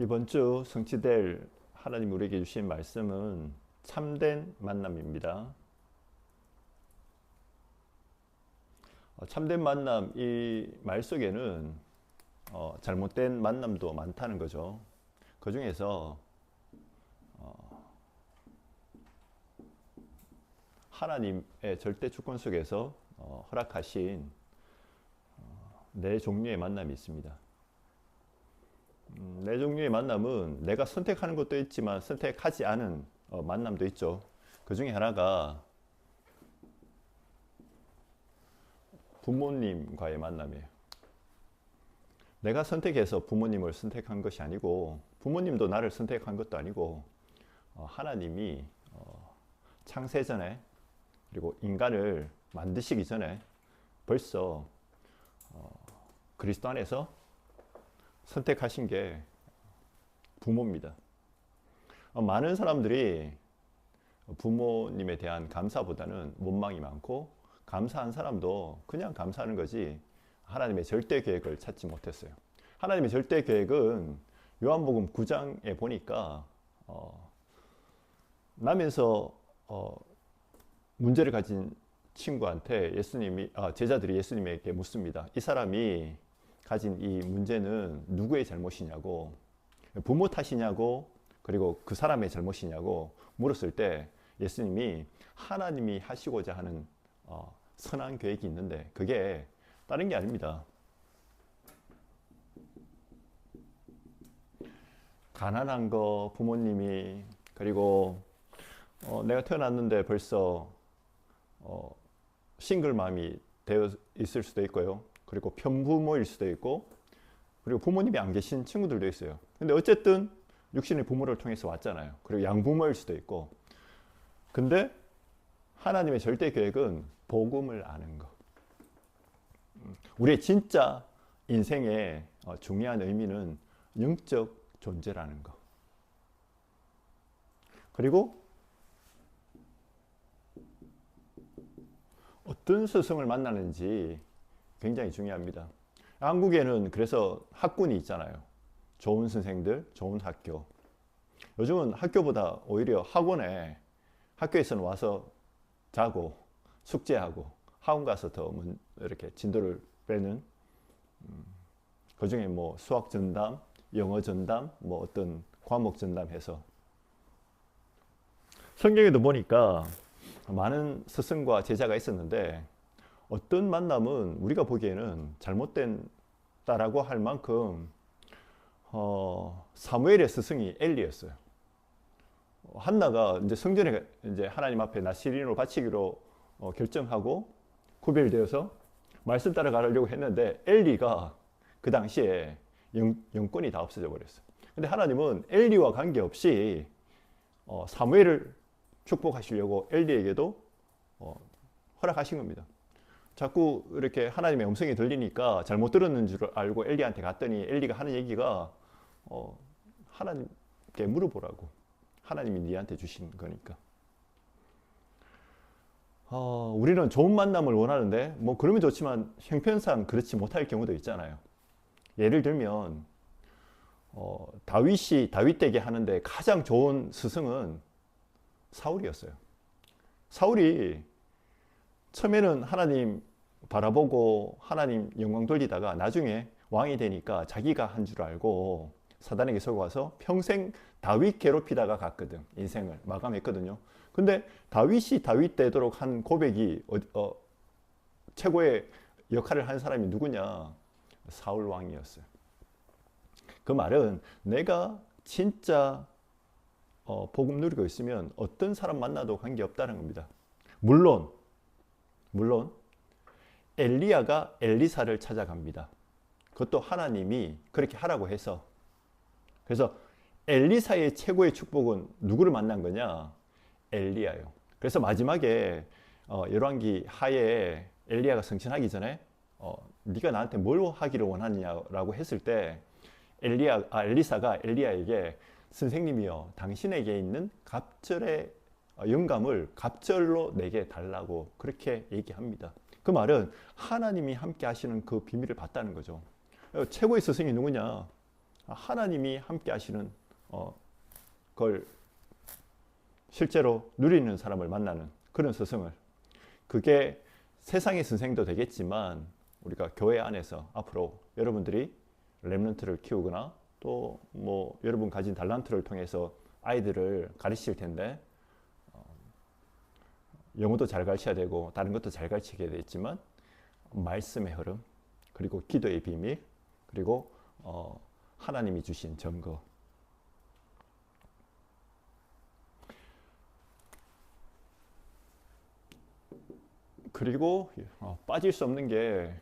이번 주 성취될 하나님 우리에게 주신 말씀은 참된 만남입니다. 참된 만남, 이 말 속에는 잘못된 만남도 많다는 거죠. 그 중에서 하나님의 절대 주권 속에서 허락하신 네 종류의 만남이 있습니다. 네 종류의 만남은 내가 선택하는 것도 있지만 선택하지 않은 만남도 있죠. 그 중에 하나가 부모님과의 만남이에요. 내가 선택해서 부모님을 선택한 것이 아니고 부모님도 나를 선택한 것도 아니고 하나님이 창세전에 그리고 인간을 만드시기 전에 벌써 그리스도 안에서 선택하신 게 부모입니다. 많은 사람들이 부모님에 대한 감사보다는 원망이 많고 감사한 사람도 그냥 감사하는 거지 하나님의 절대 계획을 찾지 못했어요. 하나님의 절대 계획은 요한복음 9장에 보니까 나면서 문제를 가진 친구한테 제자들이 예수님에게 묻습니다. 이 사람이 가진 이 문제는 누구의 잘못이냐고, 부모 탓이냐고, 그리고 그 사람의 잘못이냐고 물었을 때 예수님이 하나님이 하시고자 하는 선한 계획이 있는데 그게 다른 게 아닙니다. 가난한 거 부모님이, 그리고 내가 태어났는데 벌써 싱글맘이 되어 있을 수도 있고요. 그리고 편부모일 수도 있고, 그리고 부모님이 안 계신 친구들도 있어요. 근데 어쨌든 육신의 부모를 통해서 왔잖아요. 그리고 양부모일 수도 있고. 근데 하나님의 절대 계획은 복음을 아는 것. 우리의 진짜 인생의 중요한 의미는 영적 존재라는 것. 그리고 어떤 스승을 만나는지 굉장히 중요합니다. 한국에는 그래서 학군이 있잖아요. 좋은 선생들, 좋은 학교. 요즘은 학교보다 오히려 학교에서는 와서 자고 숙제하고 학원 가서 더 이렇게 진도를 빼는, 그중에 뭐 수학 전담, 영어 전담, 뭐 어떤 과목 전담해서. 성경에도 보니까 많은 스승과 제자가 있었는데 어떤 만남은 우리가 보기에는 잘못된다라고 할 만큼 사무엘의 스승이 엘리였어요. 한나가 이제 성전에 이제 하나님 앞에 나시린으로 바치기로 결정하고 구별되어서 말씀 따라가려고 했는데 엘리가 그 당시에 영권이 다 없어져 버렸어요. 근데 하나님은 엘리와 관계없이 사무엘을 축복하시려고 엘리에게도 허락하신 겁니다. 자꾸 이렇게 하나님의 음성이 들리니까 잘못 들었는 줄 알고 엘리한테 갔더니 엘리가 하는 얘기가 하나님께 물어보라고. 하나님이 네한테 주신 거니까. 우리는 좋은 만남을 원하는데 뭐 그러면 좋지만 형편상 그렇지 못할 경우도 있잖아요. 예를 들면 다윗이 다윗되게 하는데 가장 좋은 스승은 사울이었어요. 사울이 처음에는 하나님 바라보고 하나님 영광 돌리다가 나중에 왕이 되니까 자기가 한 줄 알고 사단에게 속아서 평생 다윗 괴롭히다가 갔거든. 인생을 마감했거든요. 근데 다윗이 다윗 되도록 한 고백이 최고의 역할을 한 사람이 누구냐? 사울 왕이었어요. 그 말은 내가 진짜 복음 누리고 있으면 어떤 사람 만나도 관계없다는 겁니다. 물론 엘리야가 엘리사를 찾아갑니다. 그것도 하나님이 그렇게 하라고 해서. 그래서 엘리사의 최고의 축복은 누구를 만난 거냐? 엘리야요. 그래서 마지막에 열왕기 하에 엘리야가 승천하기 전에 네가 나한테 뭘 하기를 원하느냐라고 했을 때 엘리사가 엘리야에게 선생님이여 당신에게 있는 갑절의 영감을 갑절로 내게 달라고 그렇게 얘기합니다. 그 말은 하나님이 함께 하시는 그 비밀을 봤다는 거죠. 최고의 스승이 누구냐? 하나님이 함께 하시는 걸 실제로 누리는 사람을 만나는 그런 스승을, 그게 세상의 선생도 되겠지만 우리가 교회 안에서 앞으로 여러분들이 렘넌트를 키우거나 또 뭐 여러분 가진 달란트를 통해서 아이들을 가르칠 텐데 영어도 잘 가르쳐야 되고 다른 것도 잘 가르치게 되겠지만 말씀의 흐름, 그리고 기도의 비밀, 그리고 하나님이 주신 증거, 그리고 빠질 수 없는 게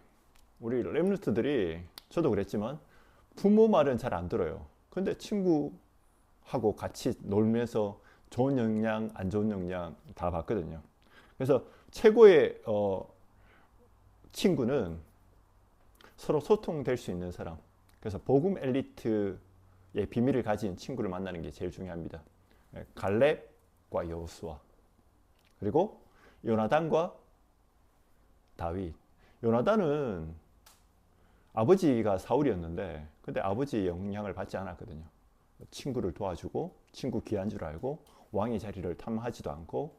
우리 렘넌트들이, 저도 그랬지만 부모 말은 잘 안 들어요. 근데 친구하고 같이 놀면서 좋은 영향, 안 좋은 영향 다 봤거든요. 그래서 최고의 친구는 서로 소통될 수 있는 사람. 그래서 복음 엘리트의 비밀을 가진 친구를 만나는 게 제일 중요합니다. 갈렙과 여호수아, 그리고 요나단과 다윗. 요나단은 아버지가 사울이었는데 근데 아버지의 영향을 받지 않았거든요. 친구를 도와주고 친구 귀한 줄 알고 왕의 자리를 탐하지도 않고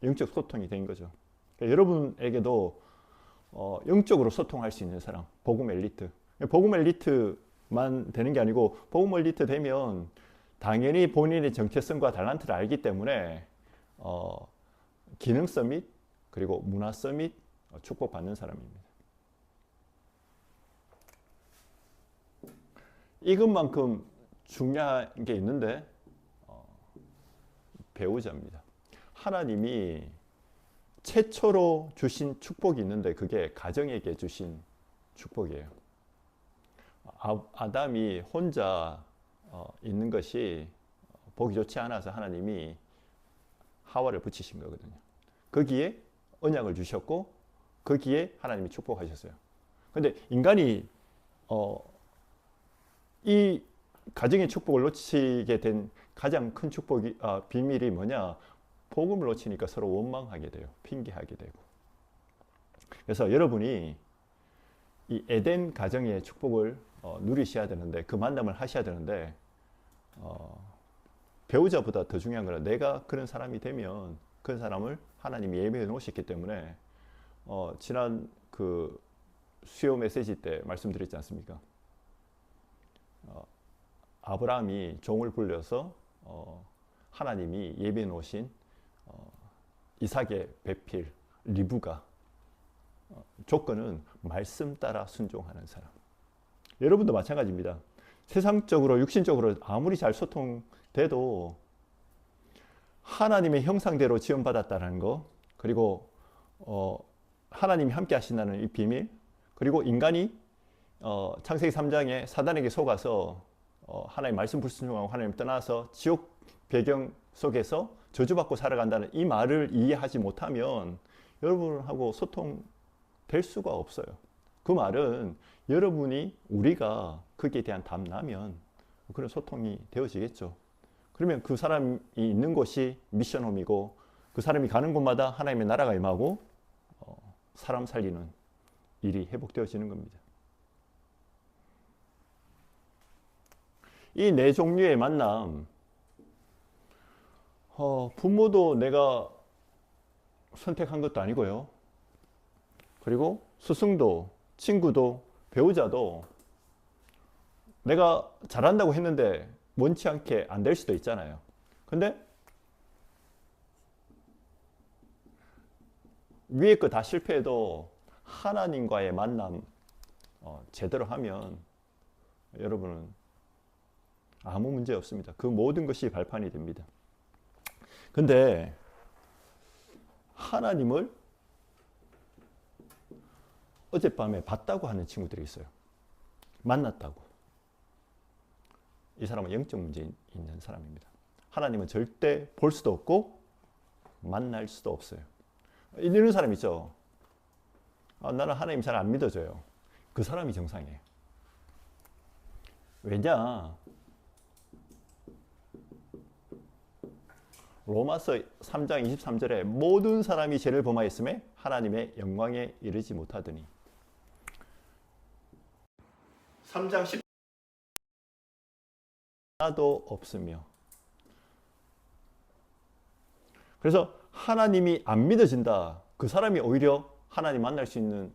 영적 소통이 된 거죠. 그러니까 여러분에게도 영적으로 소통할 수 있는 사람, 복음 엘리트. 복음 엘리트만 되는 게 아니고 복음 엘리트 되면 당연히 본인의 정체성과 달란트를 알기 때문에 기능성 및 그리고 문화성 및 축복받는 사람입니다. 이것만큼 중요한 게 있는데 배우자입니다. 하나님이 최초로 주신 축복이 있는데 그게 가정에게 주신 축복이에요. 아담이 혼자 있는 것이 보기 좋지 않아서 하나님이 하와를 붙이신 거거든요. 거기에 언약을 주셨고 거기에 하나님이 축복하셨어요. 근데 인간이 이 가정의 축복을 놓치게 된 가장 큰 축복이 비밀이 뭐냐? 복음을 놓치니까 서로 원망하게 돼요. 핑계하게 되고. 그래서 여러분이 이 에덴 가정의 축복을 누리셔야 되는데, 그 만남을 하셔야 되는데 배우자보다 더 중요한 거는 내가 그런 사람이 되면 그 사람을 하나님이 예배해 놓으셨기 때문에 지난 그 수요 메시지 때 말씀드렸지 않습니까? 아브라함이 종을 불려서 하나님이 예배해 놓으신 이삭의 배필 리브가, 조건은 말씀 따라 순종하는 사람. 여러분도 마찬가지입니다. 세상적으로 육신적으로 아무리 잘 소통돼도 하나님의 형상대로 지원받았다는 거, 그리고 하나님이 함께 하신다는 이 비밀, 그리고 인간이 창세기 3장에 사단에게 속아서 하나님 말씀 불순종하고 하나님 떠나서 지옥 배경 속에서 저주받고 살아간다는 이 말을 이해하지 못하면 여러분하고 소통될 수가 없어요. 그 말은 여러분이, 우리가 거기에 대한 답 나면 그런 소통이 되어지겠죠. 그러면 그 사람이 있는 곳이 미션홈이고 그 사람이 가는 곳마다 하나님의 나라가 임하고 사람 살리는 일이 회복되어지는 겁니다. 이 네 종류의 만남, 부모도 내가 선택한 것도 아니고요. 그리고 스승도, 친구도, 배우자도 내가 잘한다고 했는데 원치 않게 안 될 수도 있잖아요. 근데 위에 거 다 실패해도 하나님과의 만남 제대로 하면 여러분은 아무 문제 없습니다. 그 모든 것이 발판이 됩니다. 근데 하나님을 어젯밤에 봤다고 하는 친구들이 있어요. 만났다고. 이 사람은 영적 문제 있는 사람입니다. 하나님은 절대 볼 수도 없고 만날 수도 없어요. 이런 사람 있죠. 나는 하나님 잘 안 믿어져요. 그 사람이 정상이에요. 왜냐? 로마서 3장 23절에 모든 사람이 죄를 범하였음에 하나님의 영광에 이르지 못하더니, 3장 10 하나도 없으며. 그래서 하나님이 안 믿어진다. 그 사람이 오히려 하나님 만날 수 있는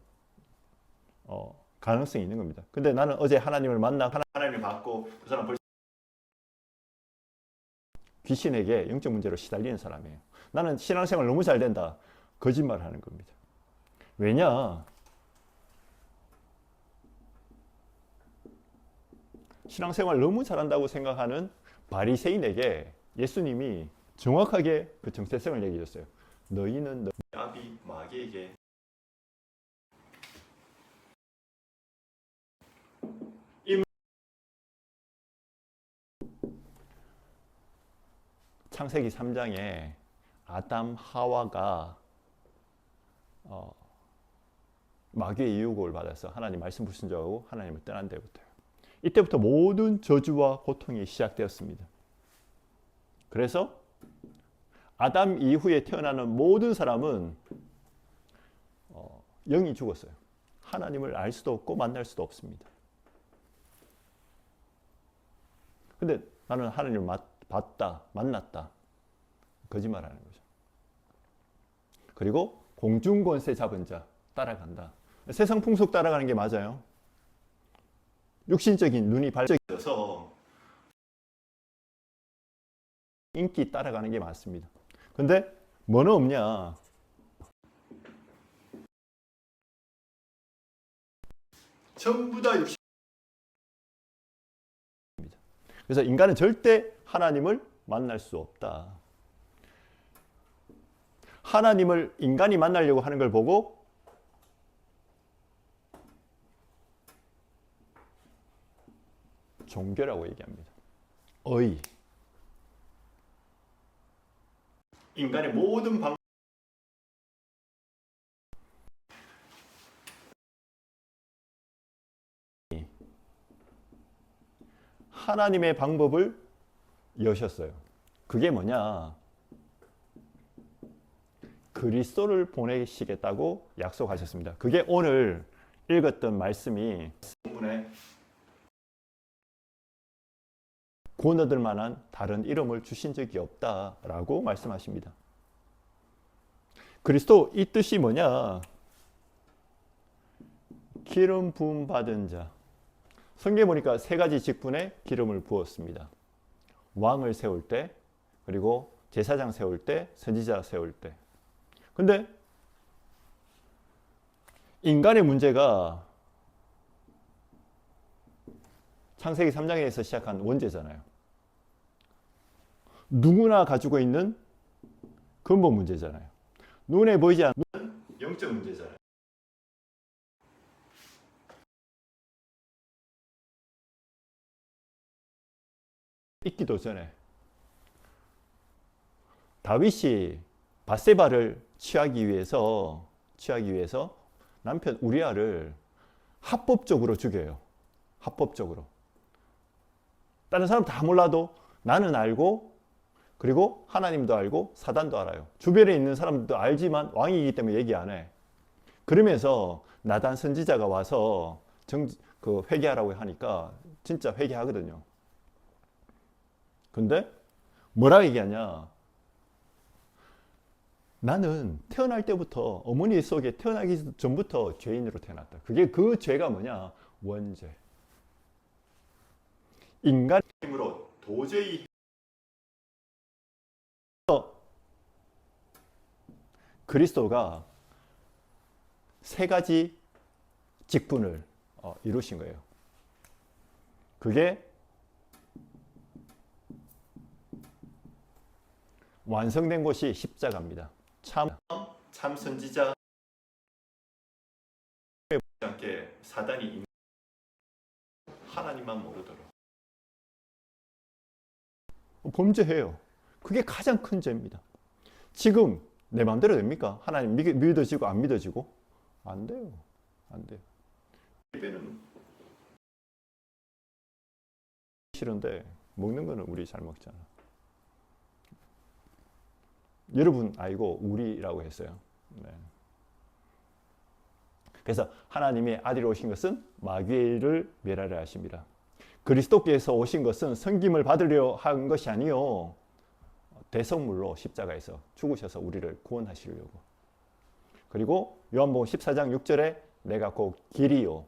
가능성이 있는 겁니다. 근데 나는 어제 하나님을 만나고 하나님을 받고 그 사람 벌써 귀신에게 영적 문제로 시달리는 사람이에요. 나는 신앙생활 너무 잘 된다. 거짓말을 하는 겁니다. 왜냐? 신앙생활 너무 잘한다고 생각하는 바리새인에게 예수님이 정확하게 그 정체성을 얘기해 줬어요. 너희는 너희 아비 마귀에게 창세기 3장에 아담 하와가 마귀의 유혹을 받아서 하나님 말씀 불순종하고 하나님을 떠난 데부터요. 이때부터 모든 저주와 고통이 시작되었습니다. 그래서 아담 이후에 태어나는 모든 사람은 영이 죽었어요. 하나님을 알 수도 없고 만날 수도 없습니다. 근데 나는 하나님을 봤다, 만났다. 거짓말하는 거죠. 그리고 공중권세 잡은 자 따라간다. 세상 풍속 따라가는 게 맞아요. 육신적인 눈이 밝아져서 인기 따라가는 게 맞습니다. 근데 뭐는 없냐? 전부 다 육신. 그래서 인간은 절대 하나님을 만날 수 없다. 하나님을 인간이 만나려고 하는 걸 보고 종교라고 얘기합니다. 의. 인간의 모든 방법 하나님의 방법을 여셨어요. 그게 뭐냐? 그리스도를 보내시겠다고 약속하셨습니다. 그게 오늘 읽었던 말씀이 본문에 구원 얻을 만한 다른 이름을 주신 적이 없다라고 말씀하십니다. 그리스도 이 뜻이 뭐냐? 기름 부음 받은 자. 성경에 보니까 세 가지 직분에 기름을 부었습니다. 왕을 세울 때, 그리고 제사장 세울 때, 선지자 세울 때. 근데 인간의 문제가 창세기 3장에서 시작한 원죄잖아요. 누구나 가지고 있는 근본 문제잖아요. 눈에 보이지 않는 영적 문제잖아요. 있기도 전에 다윗이 밧세바를 취하기 위해서 남편 우리아를 합법적으로 죽여요. 합법적으로. 다른 사람 다 몰라도 나는 알고, 그리고 하나님도 알고 사단도 알아요. 주변에 있는 사람들도 알지만 왕이기 때문에 얘기 안 해. 그러면서 나단 선지자가 와서 회개하라고 하니까 진짜 회개하거든요. 근데 뭐라 얘기하냐? 나는 태어날 때부터 어머니 속에 태어나기 전부터 죄인으로 태어났다. 그게 그 죄가 뭐냐? 원죄. 인간 힘으로 도저히 그리스도가 세 가지 직분을 이루신 거예요. 그게 완성된 것이 십자가입니다. 참 선지자 않게 사단이 하나님만 모르도록 범죄해요. 그게 가장 큰 죄입니다. 지금 내 마음대로 됩니까? 하나님 믿어지고 안 믿어지고? 안 돼요. 안 돼요. 예배는 싫은데 먹는 거는 우리 잘 먹잖아. 여러분 알고 우리라고 했어요. 네. 그래서 하나님의 아들이 오신 것은 마귀를 멸하려 하십니다. 그리스도께서 오신 것은 섬김을 받으려 한 것이 아니요 대성물로 십자가에서 죽으셔서 우리를 구원하시려고. 그리고 요한복음 14장 6절에 내가 곧 길이요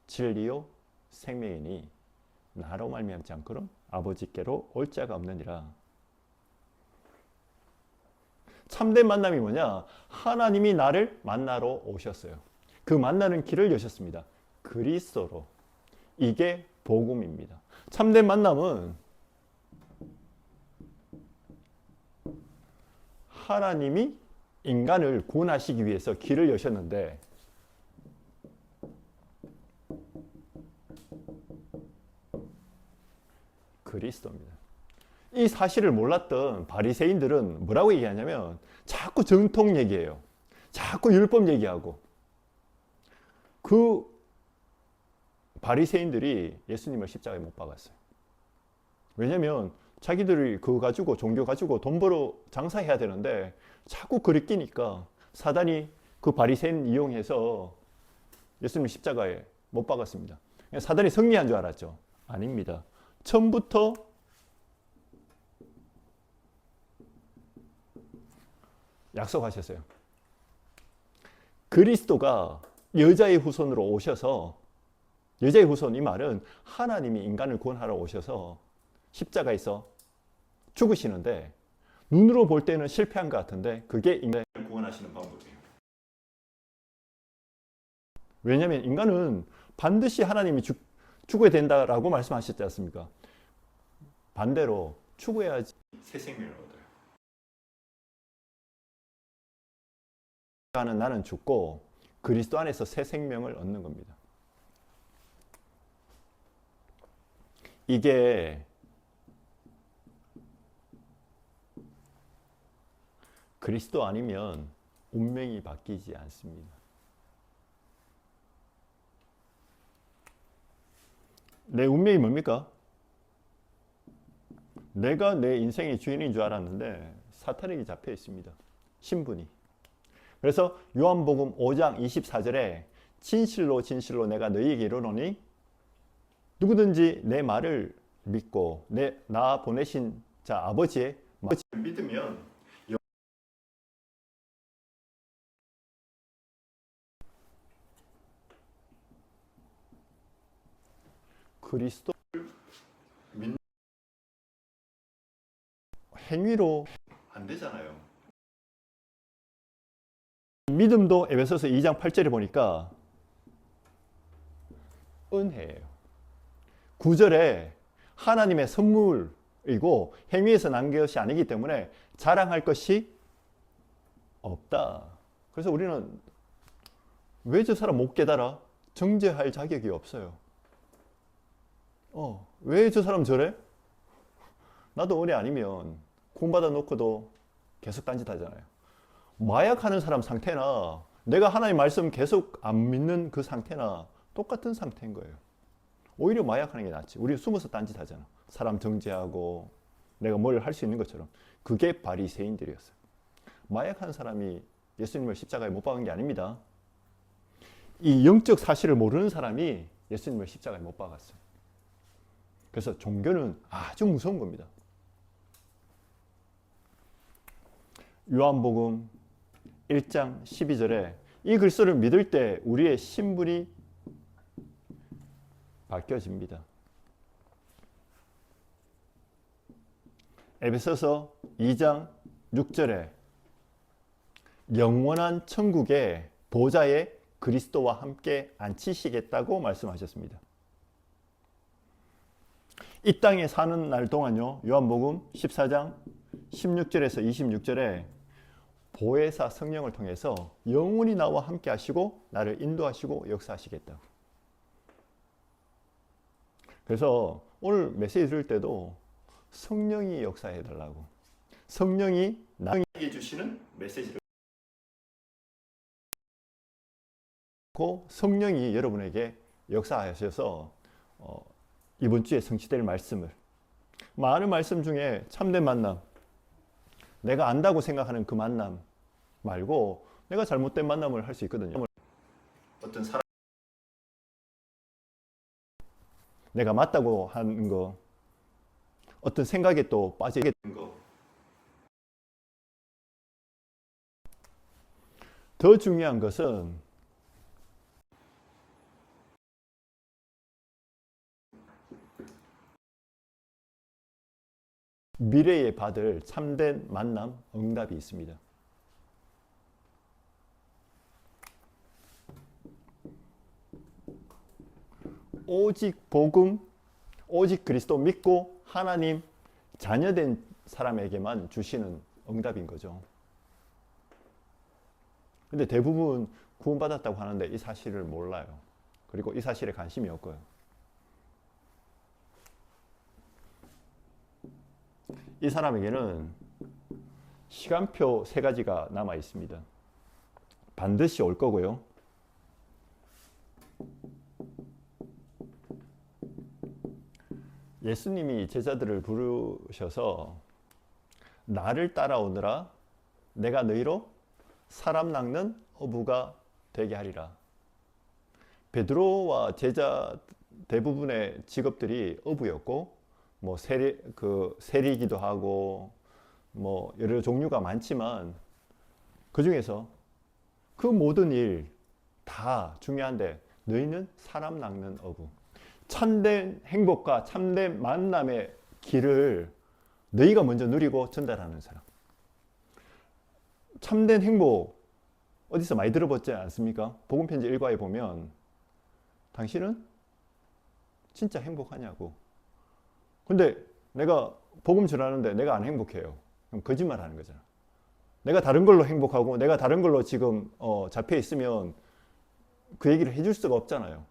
진리요 생명이니 나로 말미암지 않고는 아버지께로 올 자가 없느니라. 참된 만남이 뭐냐? 하나님이 나를 만나러 오셨어요. 그 만나는 길을 여셨습니다. 그리스도로. 이게 복음입니다. 참된 만남은 하나님이 인간을 구원하시기 위해서 길을 여셨는데 그리스도입니다. 이 사실을 몰랐던 바리새인들은 뭐라고 얘기하냐면 자꾸 정통 얘기해요. 자꾸 율법 얘기하고. 그 바리새인들이 예수님을 십자가에 못 박았어요. 왜냐하면 자기들이 그거 가지고 종교 가지고 돈 벌어 장사해야 되는데 자꾸 그리 끼니까 사단이 그 바리새인 이용해서 예수님 십자가에 못 박았습니다. 사단이 승리한 줄 알았죠? 아닙니다. 처음부터 약속하셨어요. 그리스도가 여자의 후손으로 오셔서, 여자의 후손 이 말은 하나님이 인간을 구원하러 오셔서 십자가에서 죽으시는데 눈으로 볼 때는 실패한 것 같은데 그게 인간을 구원하시는 방법이에요. 왜냐하면 인간은 반드시 하나님이 죽어야 된다라고 말씀하셨지 않습니까? 반대로 죽어야지 새 생명을 얻어요. 나는 죽고 그리스도 안에서 새 생명을 얻는 겁니다. 이게 그리스도 아니면 운명이 바뀌지 않습니다. 내 운명이 뭡니까? 내가 내 인생의 주인인 줄 알았는데 사탄에게 잡혀 있습니다. 신분이. 그래서 요한복음 5장 24절에 진실로 진실로 내가 너희에게 이르노니 누구든지 내 말을 믿고 나 보내신 자 아버지의 말을 믿으면 그리스도를 믿는 행위로 안 되잖아요. 믿음도 에베소서 2장 8절에 보니까 은혜예요. 9절에 하나님의 선물이고 행위에서 난 것이 아니기 때문에 자랑할 것이 없다. 그래서 우리는 왜 저 사람 못 깨달아? 정죄할 자격이 없어요. 왜 저 사람 저래? 나도 은혜 아니면 구원받아 놓고도 계속 딴짓하잖아요. 마약하는 사람 상태나 내가 하나님 말씀 계속 안 믿는 그 상태나 똑같은 상태인 거예요. 오히려 마약하는 게 낫지. 우리 숨어서 딴짓하잖아. 사람 정죄하고 내가 뭘 할 수 있는 것처럼. 그게 바리새인들이었어요. 마약하는 사람이 예수님을 십자가에 못 박은 게 아닙니다. 이 영적 사실을 모르는 사람이 예수님을 십자가에 못 박았어요. 그래서 종교는 아주 무서운 겁니다. 요한복음 1장 12절에 이 글서를 믿을 때 우리의 신분이 바뀌어집니다. 에베소서 2장 6절에 영원한 천국의 보좌에 그리스도와 함께 앉히시겠다고 말씀하셨습니다. 이 땅에 사는 날 동안요, 요한복음 14장 16절에서 26절에 보혜사 성령을 통해서 영원히 나와 함께 하시고 나를 인도하시고 역사하시겠다고. 그래서 오늘 메시지 들을 때도 성령이 역사해 달라고. 성령이 나에게 주시는 메시지를 성령이 여러분에게 역사하셔서 이번 주에 성취될 말씀을, 많은 말씀 중에 참된 만남, 내가 안다고 생각하는 그 만남 말고 내가 잘못된 만남을 할 수 있거든요. 어떤 사람 내가 맞다고 하는 거, 어떤 생각에 또 빠지게 된 거. 더 중요한 것은 미래에 받을 참된 만남, 응답이 있습니다. 오직 복음, 오직 그리스도 믿고 하나님 자녀된 사람에게만 주시는 응답인 거죠. 근데 대부분 구원받았다고 하는데 이 사실을 몰라요. 그리고 이 사실에 관심이 없고요. 이 사람에게는 시간표 3가지가 남아 있습니다. 반드시 올 거고요. 예수님이 제자들을 부르셔서 나를 따라오느라 내가 너희로 사람 낚는 어부가 되게 하리라. 베드로와 제자 대부분의 직업들이 어부였고, 뭐 세리기도 하고, 뭐 여러 종류가 많지만 그 중에서 그 모든 일 다 중요한데 너희는 사람 낚는 어부. 참된 행복과 참된 만남의 길을 너희가 먼저 누리고 전달하는 사람. 참된 행복 어디서 많이 들어보지 않습니까? 복음편지 1과에 보면 당신은 진짜 행복하냐고. 근데 내가 복음 전하는데 내가 안 행복해요. 그럼 거짓말 하는 거잖아. 내가 다른 걸로 행복하고 내가 다른 걸로 지금 잡혀 있으면 그 얘기를 해줄 수가 없잖아요.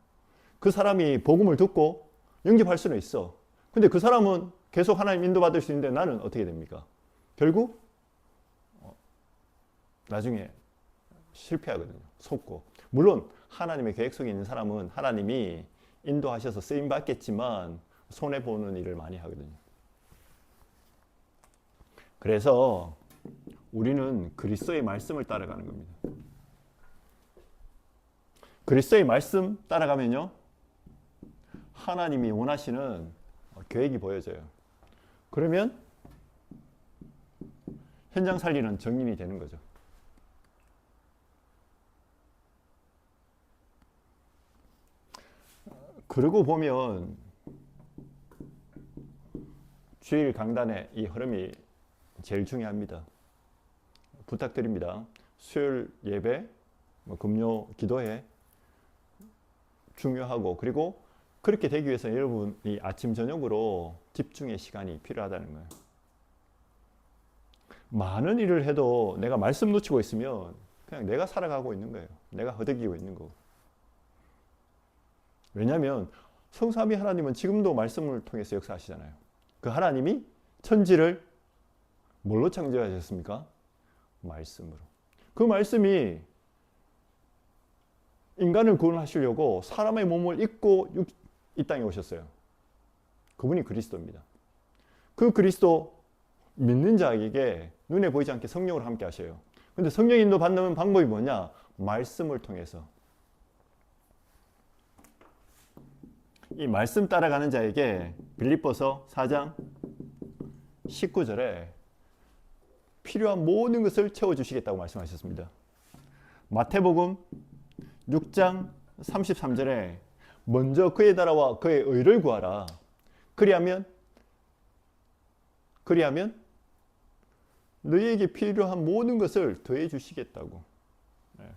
그 사람이 복음을 듣고 영접할 수는 있어. 근데 그 사람은 계속 하나님 인도받을 수 있는데 나는 어떻게 됩니까? 결국 나중에 실패하거든요. 속고. 물론 하나님의 계획 속에 있는 사람은 하나님이 인도하셔서 쓰임 받겠지만 손해보는 일을 많이 하거든요. 그래서 우리는 그리스도의 말씀을 따라가는 겁니다. 그리스도의 말씀 따라가면요, 하나님이 원하시는 계획이 보여져요. 그러면 현장 살리는 정인이 되는 거죠. 그러고 보면 주일 강단의 이 흐름이 제일 중요합니다. 부탁드립니다. 수요일 예배, 금요 기도회 중요하고, 그리고 그렇게 되기 위해서 여러분이 아침 저녁으로 집중의 시간이 필요하다는 거예요. 많은 일을 해도 내가 말씀 놓치고 있으면 그냥 내가 살아가고 있는 거예요. 내가 허덕이고 있는 거고. 왜냐하면 성삼위 하나님은 지금도 말씀을 통해서 역사하시잖아요. 그 하나님이 천지를 뭘로 창조하셨습니까? 말씀으로. 그 말씀이 인간을 구원하시려고 사람의 몸을 입고 이 땅에 오셨어요. 그분이 그리스도입니다. 그 그리스도 믿는 자에게 눈에 보이지 않게 성령으로 함께 하셔요. 근데 성령 인도 받는 방법이 뭐냐? 말씀을 통해서. 이 말씀 따라가는 자에게 빌립보서 4장 19절에 필요한 모든 것을 채워주시겠다고 말씀하셨습니다. 마태복음 6장 33절에 먼저 그의 나라와 그의 의를 구하라. 그리하면 너희에게 필요한 모든 것을 더해 주시겠다고.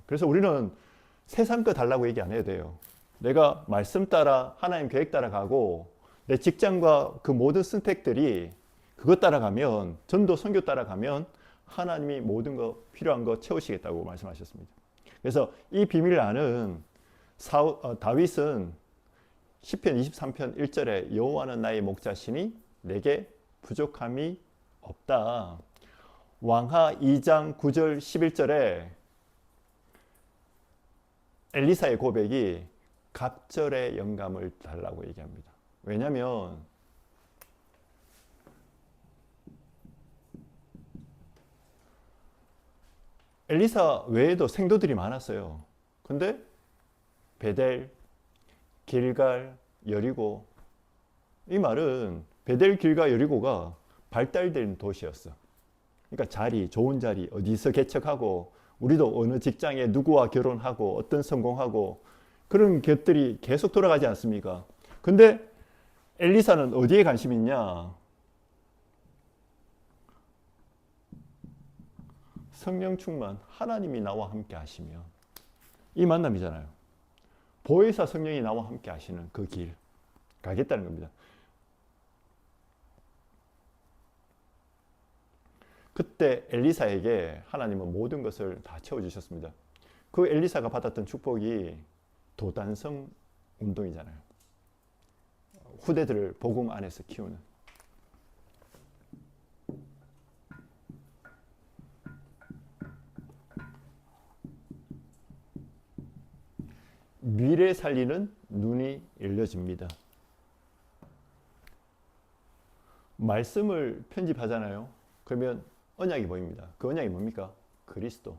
그래서 우리는 세상 거 달라고 얘기 안 해도 돼요. 내가 말씀 따라 하나님 계획 따라가고 내 직장과 그 모든 선택들이 그것 따라가면, 전도 선교 따라가면 하나님이 모든 거 필요한 거 채우시겠다고 말씀하셨습니다. 그래서 이 비밀을 아는 다윗은 시편 23편 1절에 여호와는 나의 목자시니 내게 부족함이 없다. 왕하 2장 9절 11절에 엘리사의 고백이 갑절의 영감을 달라고 얘기합니다. 왜냐하면 엘리사 외에도 생도들이 많았어요. 근데 베델, 길갈, 여리고 이 말은 베델길과 여리고가 발달된 도시였어. 그러니까 자리, 좋은 자리, 어디서 개척하고 우리도 어느 직장에 누구와 결혼하고 어떤 성공하고 그런 것들이 계속 돌아가지 않습니까? 근데 엘리사는 어디에 관심이 있냐? 성령 충만, 하나님이 나와 함께 하시면 이 만남이잖아요. 보혜사 성령이 나와 함께 하시는 그 길 가겠다는 겁니다. 그때 엘리사에게 하나님은 모든 것을 다 채워주셨습니다. 그 엘리사가 받았던 축복이 도단성 운동이잖아요. 후대들을 복음 안에서 키우는. 미래 살리는 눈이 열려집니다. 말씀을 편집하잖아요. 그러면 언약이 보입니다. 그 언약이 뭡니까? 그리스도.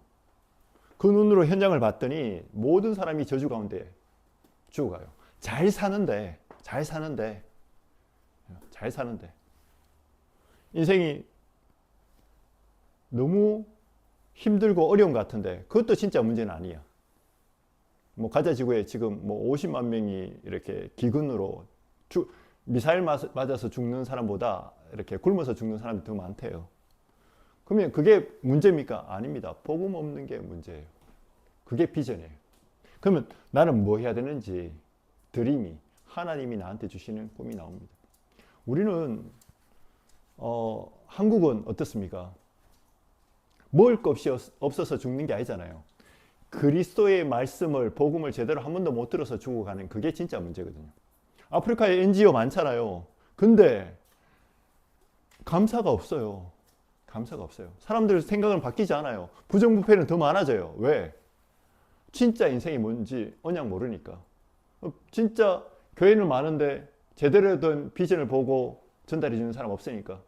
그 눈으로 현장을 봤더니 모든 사람이 저주 가운데 죽어가요. 잘 사는데 인생이 너무 힘들고 어려운 것 같은데 그것도 진짜 문제는 아니야. 뭐 가자 지구에 지금 뭐 50만 명이 이렇게 기근으로 미사일 맞아서 죽는 사람보다 이렇게 굶어서 죽는 사람이 더 많대요. 그러면 그게 문제입니까? 아닙니다. 복음 없는 게 문제예요. 그게 비전이에요. 그러면 나는 뭐 해야 되는지 드림이 하나님이 나한테 주시는 꿈이 나옵니다. 우리는 한국은 어떻습니까? 먹을 것이 없어서 죽는 게 아니잖아요. 그리스도의 말씀을 복음을 제대로 한 번도 못 들어서 죽어가는 그게 진짜 문제거든요. 아프리카에 NGO 많잖아요. 근데 감사가 없어요. 감사가 없어요. 사람들 생각은 바뀌지 않아요. 부정부패는 더 많아져요. 왜? 진짜 인생이 뭔지 언약 모르니까. 진짜 교회는 많은데 제대로 된 비전을 보고 전달해 주는 사람 없으니까.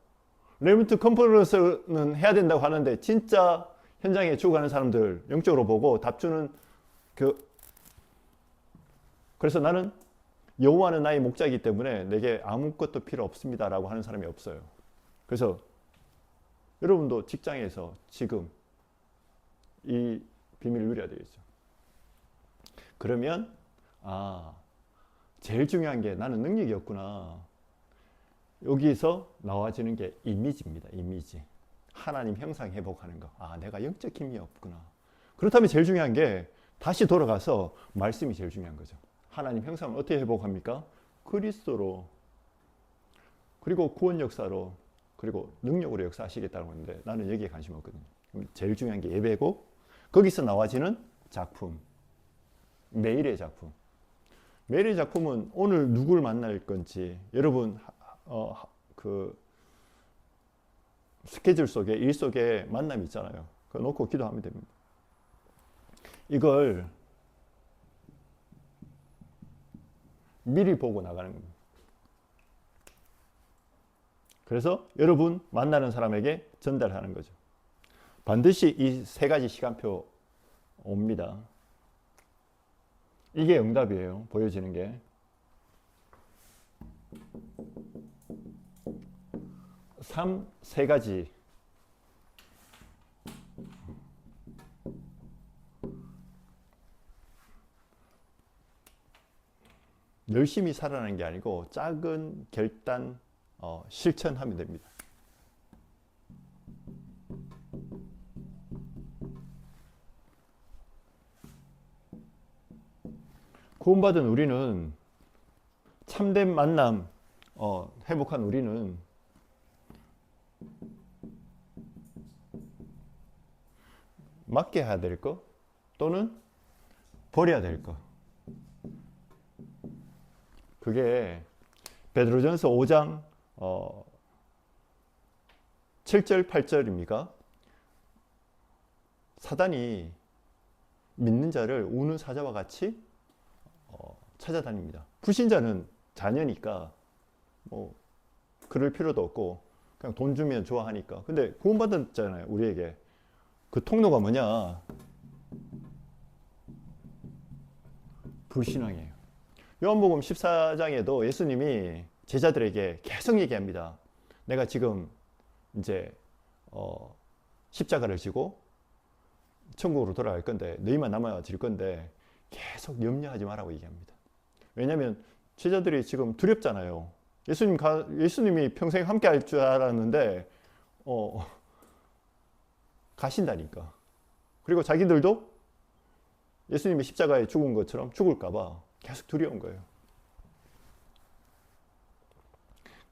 레몬트 컨퍼런스는 해야 된다고 하는데 진짜 현장에 죽어가는 사람들 영적으로 보고 답 주는 그래서 나는 여호와는 나의 목자이기 때문에 내게 아무것도 필요 없습니다라고 하는 사람이 없어요. 그래서 여러분도 직장에서 지금 이 비밀을 누려야 되겠죠. 그러면 제일 중요한 게 나는 능력이 없구나. 여기서 나와지는 게 이미지입니다. 이미지. 하나님 형상 회복하는 거. 내가 영적 힘이 없구나. 그렇다면 제일 중요한 게 다시 돌아가서 말씀이 제일 중요한 거죠. 하나님 형상을 어떻게 회복합니까? 그리스도로, 그리고 구원 역사로, 그리고 능력으로 역사하시겠다는 건데 나는 여기에 관심 없거든요. 제일 중요한 게 예배고 거기서 나와지는 작품. 매일의 작품. 매일의 작품은 오늘 누굴 만날 건지 여러분 그 스케줄 속에 일 속에 만남이 있잖아요. 그거 놓고 기도하면 됩니다. 이걸 미리 보고 나가는 겁니다. 그래서 여러분 만나는 사람에게 전달하는 거죠. 반드시 이 세 가지 시간표 옵니다. 이게 응답이에요. 보여지는 게. 세 가지. 열심히 살아나는 게 아니고 작은 결단 실천하면 됩니다. 구원받은 우리는 참된 만남 회복한 우리는 맡게 해야 될 거 또는 버려야 될 거. 그게 베드로전서 5장 7절 8절입니까? 사단이 믿는 자를 우는 사자와 같이 찾아다닙니다. 불신자는 자녀니까 뭐 그럴 필요도 없고 그냥 돈 주면 좋아하니까. 근데 구원받았잖아요. 우리에게. 그 통로가 뭐냐? 불신앙이에요. 요한복음 14장에도 예수님이 제자들에게 계속 얘기합니다. 내가 지금 이제 십자가를 지고 천국으로 돌아갈 건데 너희만 남아질 건데 계속 염려하지 말라고 얘기합니다. 왜냐하면 제자들이 지금 두렵잖아요. 예수님이 평생 함께 할 줄 알았는데 가신다니까. 그리고 자기들도 예수님이 십자가에 죽은 것처럼 죽을까봐 계속 두려운 거예요.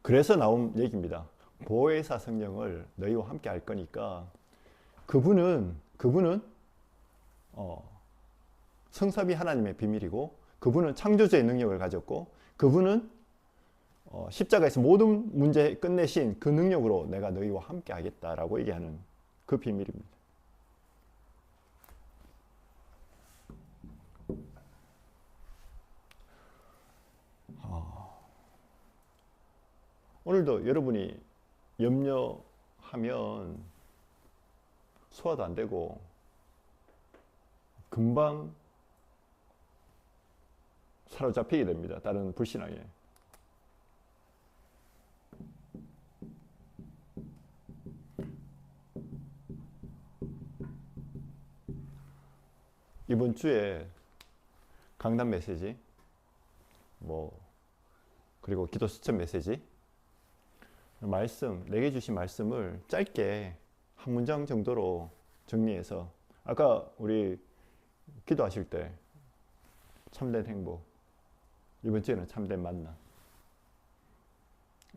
그래서 나온 얘기입니다. 보혜사 성령을 너희와 함께 할 거니까 그분은 성삼위 하나님의 비밀이고 그분은 창조주의 능력을 가졌고 그분은 십자가에서 모든 문제 끝내신 그 능력으로 내가 너희와 함께 하겠다라고 얘기하는 그 비밀입니다. 오늘도 여러분이 염려하면 소화도 안 되고 금방 사로잡히게 됩니다. 다른 불신앙에. 이번 주에 강단 메시지, 그리고 기도 수첩 메시지, 내게 주신 말씀을 짧게 한 문장 정도로 정리해서 아까 우리 기도하실 때 참된 행복, 이번 주에는 참된 만남,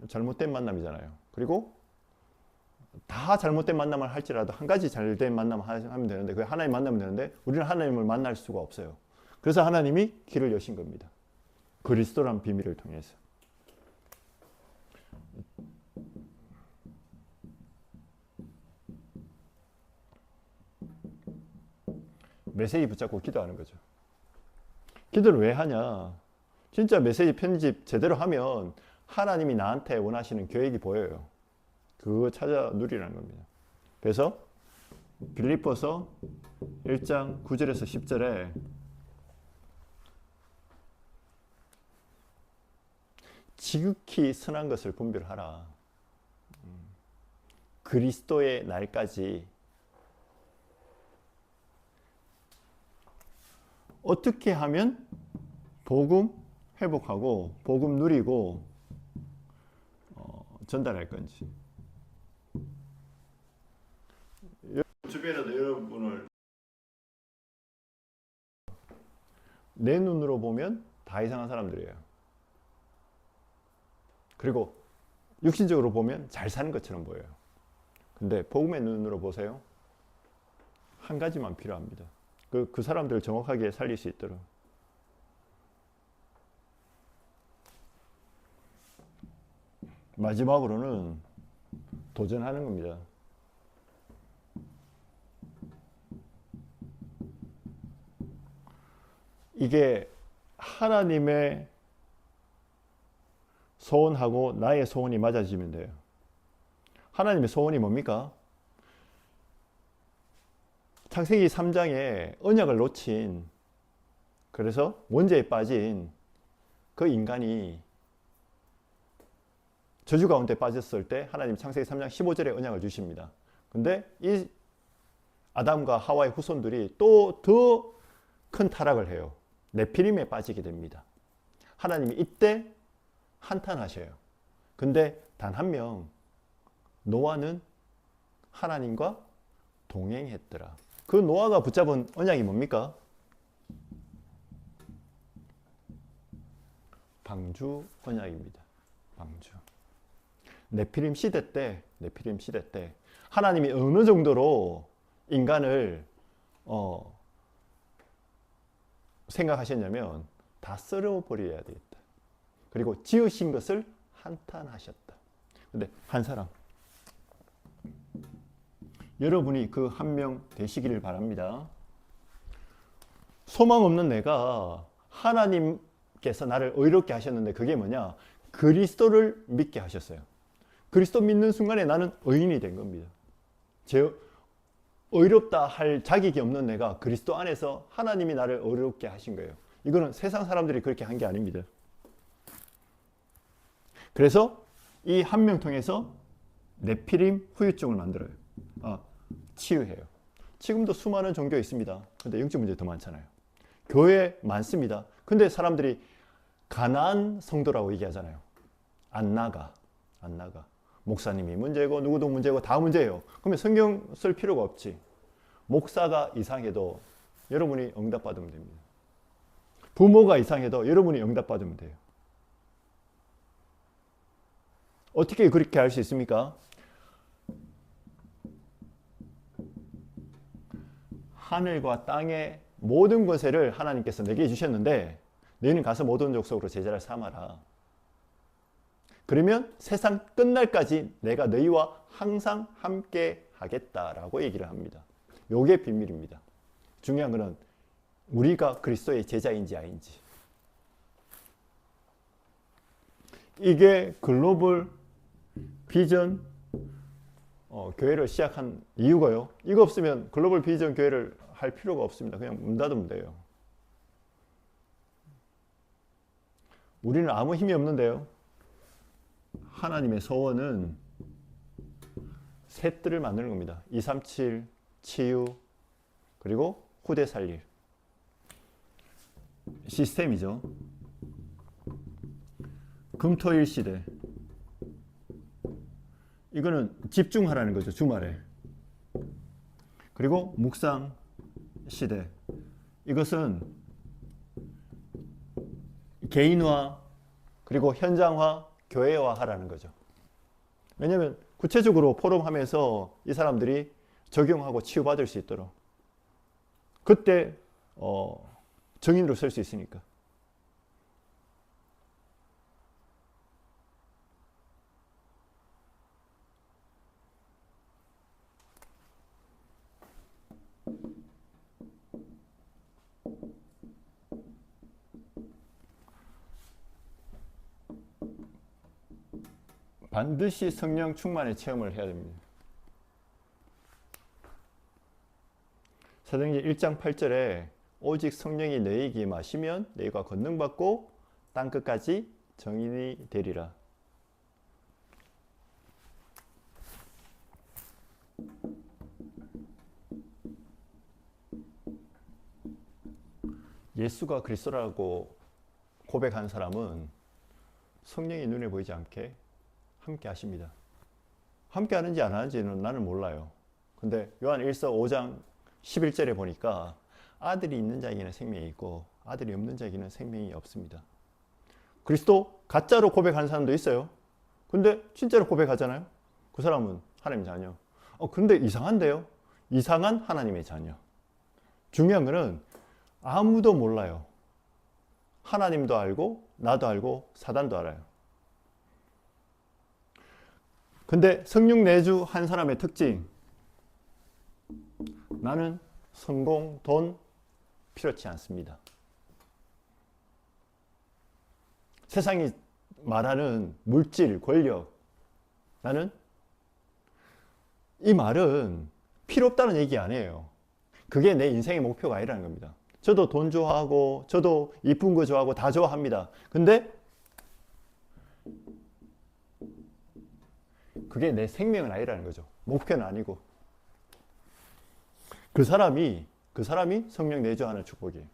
잘못된 만남이잖아요. 그리고 다 잘못된 만남을 할지라도 한 가지 잘된 만남을 하면 되는데 그게 하나님 만나면 되는데 우리는 하나님을 만날 수가 없어요. 그래서 하나님이 길을 여신 겁니다. 그리스도란 비밀을 통해서. 메시지 붙잡고 기도하는 거죠. 기도를 왜 하냐? 진짜 메시지 편집 제대로 하면 하나님이 나한테 원하시는 계획이 보여요. 그거 찾아 누리라는 겁니다. 그래서 빌립보서 1장 9절에서 10절에 지극히 선한 것을 분별하라. 그리스도의 날까지 어떻게 하면 복음 회복하고 복음 누리고 전달할 건지. 주변에도 여러분을 내 눈으로 보면 다 이상한 사람들이에요. 그리고 육신적으로 보면 잘 사는 것처럼 보여요. 근데 복음의 눈으로 보세요. 한 가지만 필요합니다. 그 사람들을 정확하게 살릴 수 있도록. 마지막으로는 도전하는 겁니다. 이게 하나님의 소원하고 나의 소원이 맞아지면 돼요. 하나님의 소원이 뭡니까? 창세기 3장에 언약을 놓친, 그래서 원죄에 빠진 그 인간이 저주 가운데 빠졌을 때 하나님 창세기 3장 15절에 언약을 주십니다. 근데 이 아담과 하와의 후손들이 또 더 큰 타락을 해요. 네피림에 빠지게 됩니다. 하나님이 이때 한탄하셔요. 근데 단 한 명, 노아는 하나님과 동행했더라. 그 노아가 붙잡은 언약이 뭡니까? 방주 언약입니다. 방주. 네피림 시대 때 하나님이 어느 정도로 인간을 생각하셨냐면 다 썰어버려야 되겠다. 그리고 지으신 것을 한탄하셨다. 근데 한 사람, 여러분이 그 한 명 되시기를 바랍니다. 소망 없는 내가 하나님께서 나를 의롭게 하셨는데 그게 뭐냐? 그리스도를 믿게 하셨어요. 그리스도 믿는 순간에 나는 의인이 된 겁니다. 의롭다 할 자격이 없는 내가 그리스도 안에서 하나님이 나를 의롭게 하신 거예요. 이거는 세상 사람들이 그렇게 한 게 아닙니다. 그래서 이 한 명 통해서 네피림 후유증을 만들어요. 치유해요. 지금도 수많은 종교 있습니다. 근데 영적 문제 더 많잖아요. 교회 많습니다. 근데 사람들이 가난한 성도라고 얘기하잖아요. 안 나가. 목사님이 문제고 누구도 문제고 다 문제예요. 그러면 성경 쓸 필요가 없지. 목사가 이상해도 여러분이 응답받으면 됩니다. 부모가 이상해도 여러분이 응답받으면 돼요. 어떻게 그렇게 할 수 있습니까? 하늘과 땅의 모든 권세를 하나님께서 내게 주셨는데 너희는 가서 모든 족속으로 제자를 삼아라. 그러면 세상 끝날까지 내가 너희와 항상 함께 하겠다라고 얘기를 합니다. 요게 비밀입니다. 중요한 것은 우리가 그리스도의 제자인지 아닌지. 이게 글로벌 비전 교회를 시작한 이유가요. 이거 없으면 글로벌 비전 교회를 할 필요가 없습니다. 그냥 문 닫으면 돼요. 우리는 아무 힘이 없는데요. 하나님의 소원은 셋들을 만드는 겁니다. 237 치유 그리고 후대 살릴 시스템이죠. 금토일 시대 이거는 집중하라는 거죠. 주말에. 그리고 묵상 시대 이것은 개인화 그리고 현장화 교회화 하라는 거죠. 왜냐하면 구체적으로 포럼하면서 이 사람들이 적용하고 치유받을 수 있도록 그때 정인으로 설 수 있으니까. 반드시 성령 충만의 체험을 해야 됩니다. 사도행전 1장 8절에 오직 성령이 너희에게 임하시면 너희가 권능받고 땅끝까지 정인이 되리라. 예수가 그리스도라고 고백한 사람은 성령이 눈에 보이지 않게 함께 하십니다. 함께 하는지 안 하는지는 나는 몰라요. 근데 요한 1서 5장 11절에 보니까 아들이 있는 자에게는 생명이 있고 아들이 없는 자에게는 생명이 없습니다. 그리스도 가짜로 고백하는 사람도 있어요. 근데 진짜로 고백하잖아요. 그 사람은 하나님의 자녀. 근데 이상한데요. 이상한 하나님의 자녀. 중요한 거는 아무도 몰라요. 하나님도 알고 나도 알고 사단도 알아요. 근데 성령 내주 한 사람의 특징, 나는 성공, 돈 필요치 않습니다. 세상이 말하는 물질, 권력, 나는 이 말은 필요 없다는 얘기 아니에요. 그게 내 인생의 목표가 아니라는 겁니다. 저도 돈 좋아하고 저도 이쁜 거 좋아하고 다 좋아합니다. 근데 그게 내 생명은 아니라는 거죠. 목표는 아니고. 그 사람이 성령 내주하는 축복이에요.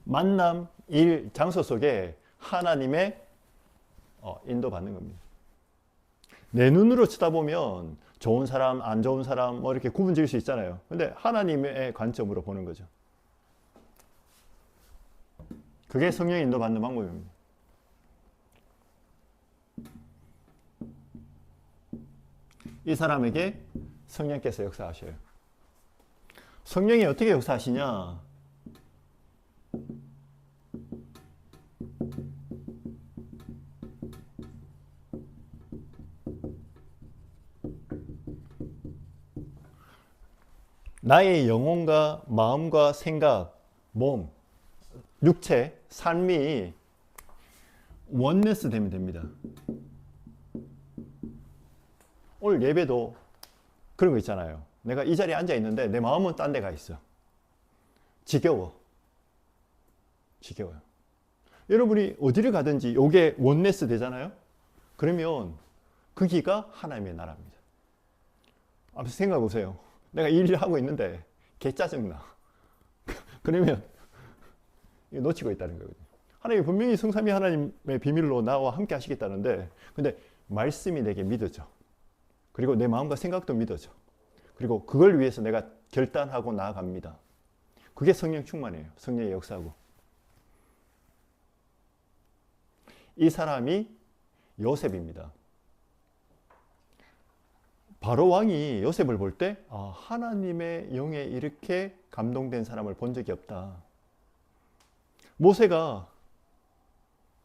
만남, 일, 장소 속에 하나님의 인도받는 겁니다. 내 눈으로 쳐다보면 좋은 사람, 안 좋은 사람 이렇게 구분 지을 수 있잖아요. 근데 하나님의 관점으로 보는 거죠. 그게 성령 인도받는 방법입니다. 이 사람에게 성령께서 역사하셔요. 성령이 어떻게 역사하시냐? 나의 영혼과 마음과 생각, 몸, 육체, 삶이 원네스 되면 됩니다. 오늘 예배도 그런 거 있잖아요. 내가 이 자리에 앉아 있는데 내 마음은 딴 데 가 있어. 지겨워. 지겨워요. 여러분이 어디를 가든지 요게 원네스 되잖아요. 그러면 거기가 하나님의 나라입니다. 한번 생각해 보세요. 내가 이 일을 하고 있는데 개 짜증나. 그러면 이거 놓치고 있다는 거거든요. 하나님이 분명히 성삼위 하나님의 비밀로 나와 함께 하시겠다는데, 근데 말씀이 내게 믿어져. 그리고 내 마음과 생각도 믿어져. 그리고 그걸 위해서 내가 결단하고 나아갑니다. 그게 성령 충만이에요. 성령의 역사고. 이 사람이 요셉입니다. 바로 왕이 요셉을 볼 때 하나님의 영에 이렇게 감동된 사람을 본 적이 없다. 모세가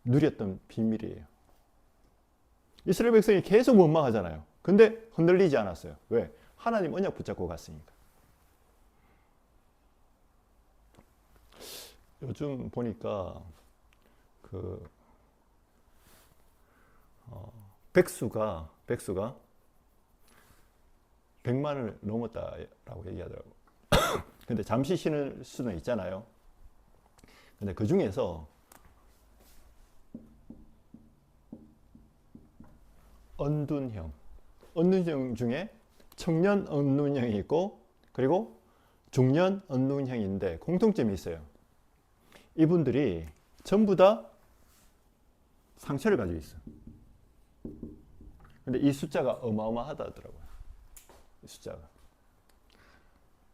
누렸던 비밀이에요. 이스라엘 백성이 계속 원망하잖아요. 근데 흔들리지 않았어요. 왜? 하나님 언약 붙잡고 갔으니까. 요즘 보니까 백수가 100만을 넘었다라고 얘기하더라고요. 근데 잠시 쉬는 수는 있잖아요. 근데 그 중에서 언둔형 중에 청년 언둔형이 있고, 그리고 중년 언둔형인데 공통점이 있어요. 이분들이 전부 다 상처를 가지고 있어요. 근데 이 숫자가 어마어마하다더라고요. 이 숫자가.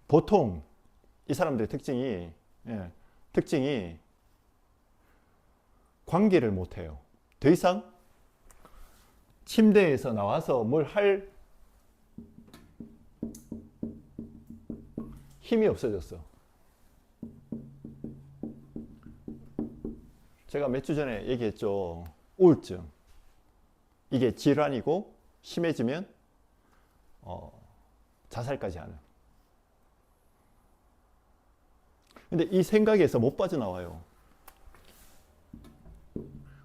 보통 이 사람들의 특징이 관계를 못해요. 더 이상 침대에서 나와서 뭘 할 힘이 없어졌어. 제가 몇 주 전에 얘기했죠. 우울증. 이게 질환이고 심해지면 자살까지 하는. 근데 이 생각에서 못 빠져나와요.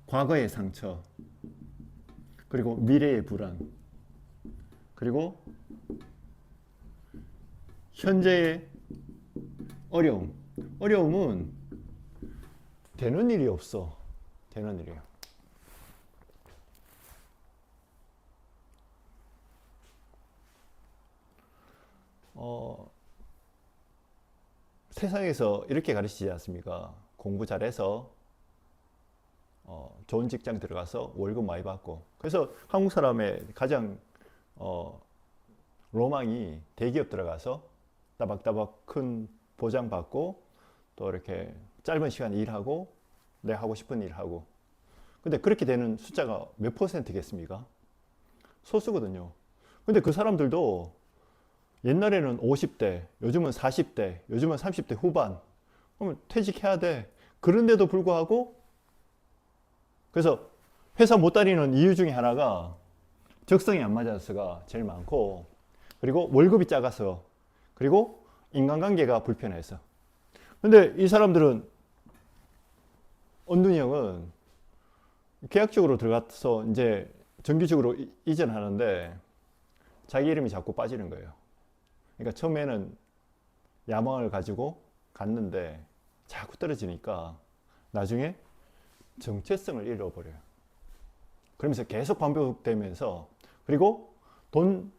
과거의 상처, 그리고 미래의 불안, 그리고 현재의 어려움. 어려움은 되는 일이 없어. 되는 일이에요. 세상에서 이렇게 가르치지 않습니까? 공부 잘해서 좋은 직장 들어가서 월급 많이 받고. 그래서 한국 사람의 가장 로망이 대기업 들어가서 따박따박 큰 보장 받고, 또 이렇게 짧은 시간 일하고 내가 하고 싶은 일 하고. 근데 그렇게 되는 숫자가 몇 %겠습니까? 소수거든요. 근데 그 사람들도 옛날에는 50대, 요즘은 40대, 요즘은 30대 후반. 그러면 퇴직해야 돼. 그런데도 불구하고, 그래서 회사 못 다니는 이유 중에 하나가 적성이 안 맞아서가 제일 많고, 그리고 월급이 작아서, 그리고 인간관계가 불편해서. 근데 이 사람들은, 언둔이 형은 계약직으로 들어가서 이제 정규직으로 이전하는데 자기 이름이 자꾸 빠지는 거예요. 그러니까 처음에는 야망을 가지고 갔는데 자꾸 떨어지니까 나중에 정체성을 잃어버려요. 그러면서 계속 반복되면서, 그리고 돈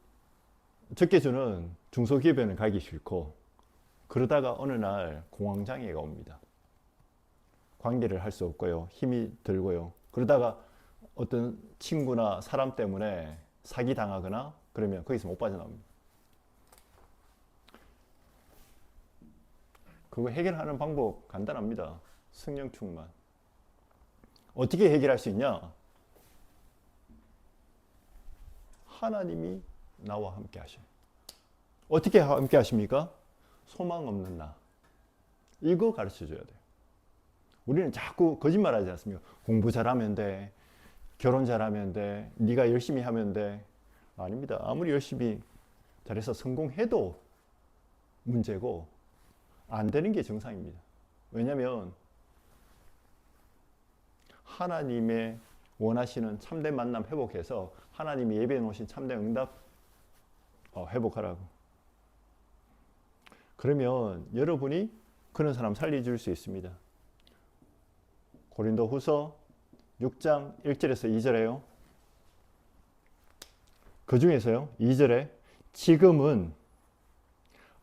적게 주는 중소기업에는 가기 싫고, 그러다가 어느 날 공황장애가 옵니다. 관계를 할 수 없고요. 힘이 들고요. 그러다가 어떤 친구나 사람 때문에 사기당하거나 그러면 거기서 못 빠져나옵니다. 그거 해결하는 방법 간단합니다. 성령 충만. 어떻게 해결할 수 있냐? 하나님이 나와 함께 하셔요. 어떻게 함께 하십니까? 소망 없는 나. 이거 가르쳐 줘야 돼요. 우리는 자꾸 거짓말 하지 않습니까? 공부 잘하면 돼. 결혼 잘하면 돼. 네가 열심히 하면 돼. 아닙니다. 아무리 열심히 잘해서 성공해도 문제고, 안 되는 게 정상입니다. 왜냐하면 하나님의 원하시는 참된 만남 회복해서 하나님이 예배해 놓으신 참된 응답 회복하라고. 그러면 여러분이 그런 사람 살려줄 수 있습니다. 고린도후서 6장 1절에서 2절에요. 그 중에서요 2절에 지금은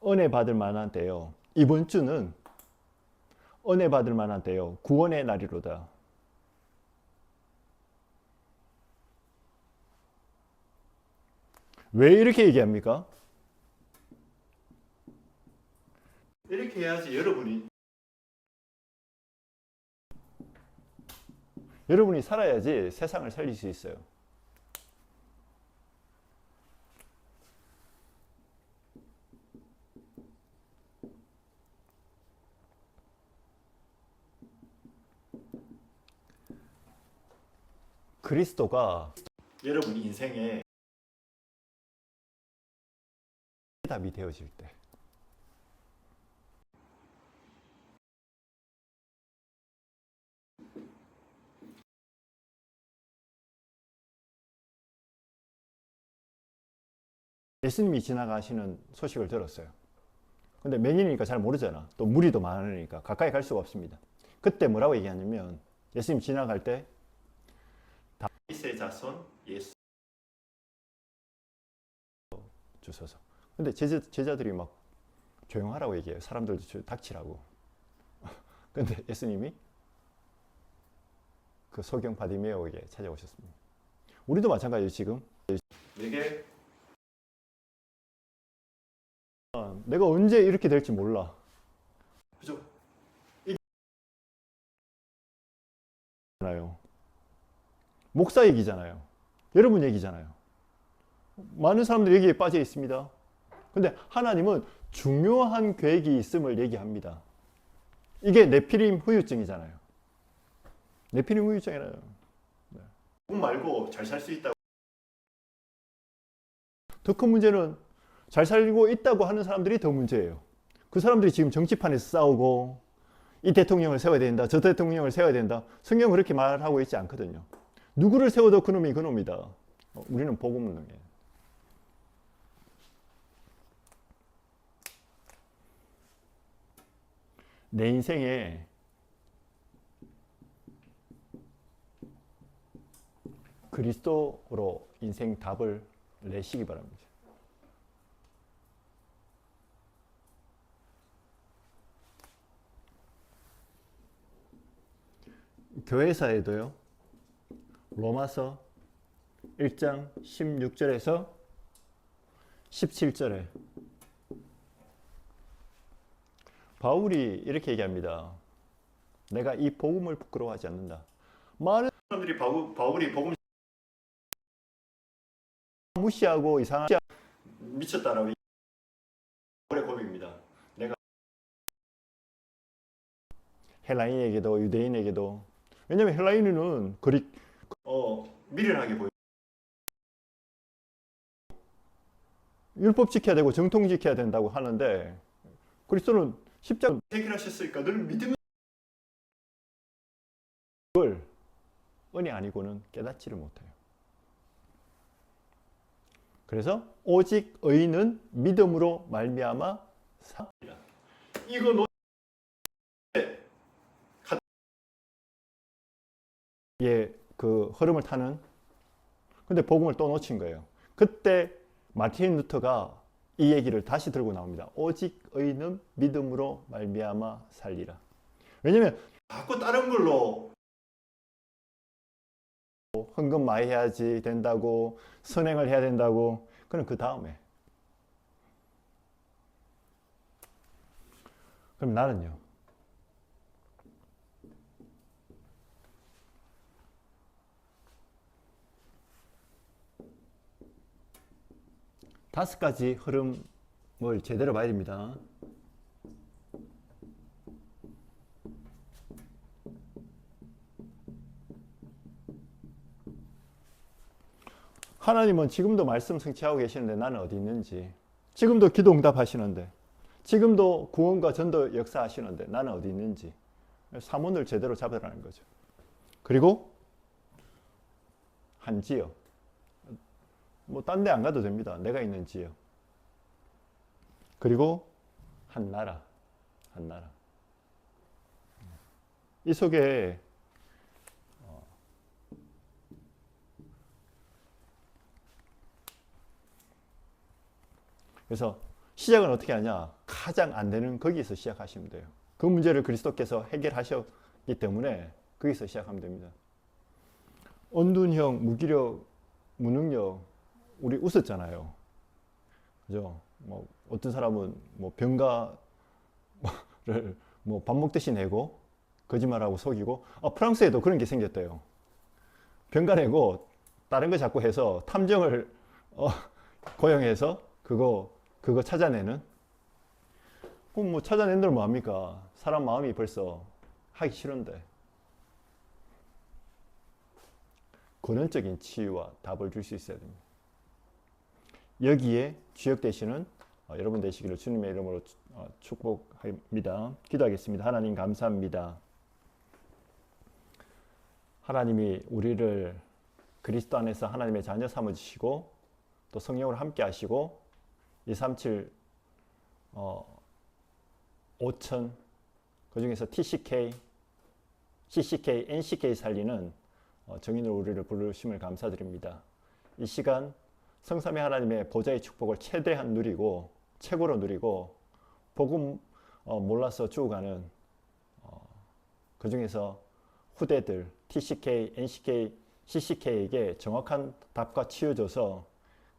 은혜 받을 만한 때요. 이번 주는 은혜 받을 만한 때요. 구원의 날이로다. 왜 이렇게 얘기합니까? 이렇게 해야지 여러분이 살아야지 세상을 살릴 수 있어요. 그리스도가 여러분 인생에 답이 되어질 때 예수님이 지나가시는 소식을 들었어요. 근데 맹인이니까 잘 모르잖아. 또 무리도 많으니까 가까이 갈 수가 없습니다. 그때 뭐라고 얘기하냐면 예수님 지나갈 때 다윗의 자손 예수 주소서. 근데 제자들이 막 조용하라고 얘기해요. 사람들도 닥치라고. 근데 예수님이 그 소경 바디메오에게 찾아오셨습니다. 우리도 마찬가지예요. 지금 내가 언제 이렇게 될지 몰라. 그죠? 이잖아요. 목사 얘기잖아요. 여러분 얘기잖아요. 많은 사람들이 여기에 빠져 있습니다. 근데 하나님은 중요한 계획이 있음을 얘기합니다. 이게 네피림 후유증이잖아요. 네피림 후유증이라요. 돈 말고 잘 살 수 있다고. 더 큰 문제는 잘 살고 있다고 하는 사람들이 더 문제예요. 그 사람들이 지금 정치판에서 싸우고 이 대통령을 세워야 된다, 저 대통령을 세워야 된다. 성경은 그렇게 말하고 있지 않거든요. 누구를 세워도 그놈이 그놈이다. 우리는 복음론이에요. 내 인생에 그리스도로 인생 답을 내시기 바랍니다. 교회사에도요. 로마서 1장 16절에서 17절에 바울이 이렇게 얘기합니다. 내가 이 복음을 부끄러워하지 않는다. 많은 사람들이 바울이 복음 무시하고 이상한 미쳤다라고 바울의 고백입니다. 내가 헬라인에게도 유대인에게도 왜냐하면 헬라인은 미련하게 보여. 율법 지켜야 되고 정통 지켜야 된다고 하는데 그리스도는 십자가 해결하셨으니까 늘 믿음을 그걸 은혜 아니고는 깨닫지를 못해요. 그래서 오직 의인은 믿음으로 말미암아 삽니다. 이거 그 흐름을 타는 근데 복음을 또 놓친 거예요. 그때 마틴 루터가 이 얘기를 다시 들고 나옵니다. 오직 의인은 믿음으로 말미암아 살리라. 왜냐면 자꾸 다른 걸로 헌금 많이 해야지 된다고 선행을 해야 된다고 그럼 그 다음에 그럼 나는요. 다섯 가지 흐름을 제대로 봐야 됩니다. 하나님은 지금도 말씀 성취하고 계시는데 나는 어디 있는지, 지금도 기도 응답하시는데, 지금도 구원과 전도 역사하시는데 나는 어디 있는지 사문을 제대로 잡으라는 거죠. 그리고 한 지역, 뭐 딴 데 안 가도 됩니다. 내가 있는 지역. 그리고 한 나라, 한 나라. 이 속에 그래서 시작은 어떻게 하냐? 가장 안 되는 거기에서 시작하시면 돼요. 그 문제를 그리스도께서 해결하셨기 때문에 거기서 시작하면 됩니다. 언둔형, 무기력, 무능력, 우리 웃었잖아요. 그죠? 뭐 어떤 사람은 뭐 병가를 뭐 밥 먹듯이 내고 거짓말하고 속이고, 프랑스에도 그런 게 생겼대요. 병가 내고 다른 거 자꾸 해서 탐정을 고용해서 그거 찾아내는. 그럼 뭐 찾아낸들 뭐 합니까? 사람 마음이 벌써 하기 싫은데. 근원적인 치유와 답을 줄 수 있어야 됩니다. 여기에 주역 되시는 여러분 되시기를 주님의 이름으로 축복합니다. 기도하겠습니다. 하나님 감사합니다. 하나님이 우리를 그리스도 안에서 하나님의 자녀 삼아주시고 또 성령으로 함께 하시고 237 5천 그 중에서 TCK, CCK, NCK 살리는 정인으로 우리를 부르심을 감사드립니다. 이 시간 성삼위 하나님의 보좌의 축복을 최대한 누리고 최고로 누리고 복음 몰라서 죽어가는 그 중에서 후대들 TCK, NCK, CCK에게 정확한 답과 치유줘서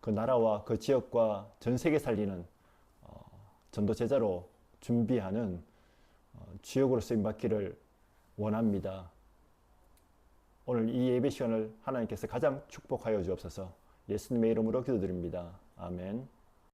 그 나라와 그 지역과 전 세계 살리는 전도 제자로 준비하는 주역으로 쓰임받기를 원합니다. 오늘 이 예배 시간을 하나님께서 가장 축복하여 주옵소서. 예수님의 이름으로 기도드립니다. 아멘.